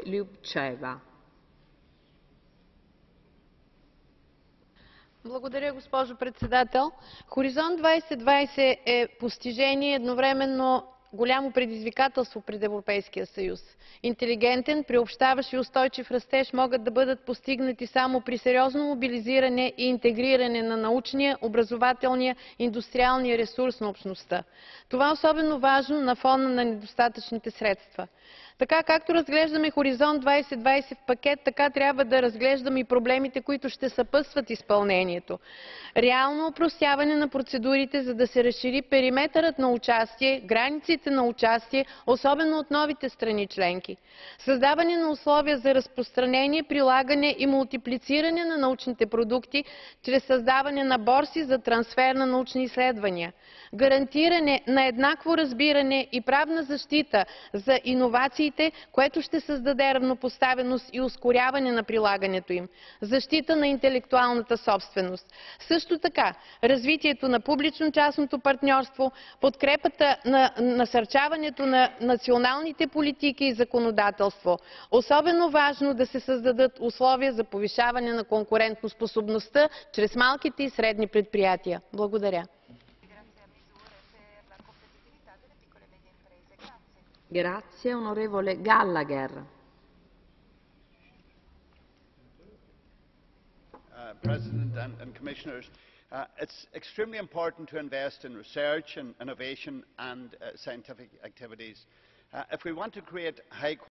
Любчева. Благодаря, госпожо председател. Хоризонт 2020 е постижение, едновременно голямо предизвикателство пред Европейския съюз. Интелигентен, приобщаващ и устойчив растеж могат да бъдат постигнати само при сериозно мобилизиране и интегриране на научния, образователния, индустриалния ресурс на общността. Това е особено важно на фона на недостатъчните средства. Така както разглеждаме Хоризонт 2020 в пакет, така трябва да разглеждаме и проблемите, които ще съпътстват изпълнението. Реално опростяване на процедурите, за да се разшири периметърът на участие, границите на участие, особено от новите страни членки. Създаване на условия за разпространение, прилагане и мултиплициране на научните продукти, чрез създаване на борси за трансфер на научни изследвания. Гарантиране на еднакво разбиране и правна защита за иновациите, което ще създаде равнопоставеност и ускоряване на прилагането им. Защита на интелектуалната собственост. Също така, развитието на публично-частното партньорство, подкрепата на насърчаването на националните политики и законодателство. Особено важно да се създадат условия за повишаване на конкурентоспособността чрез малките и средни предприятия. Благодаря. Grazie, onorevole Gallagher. President and Commissioners, it's extremely important to invest in research and innovation and scientific activities. If we want to create high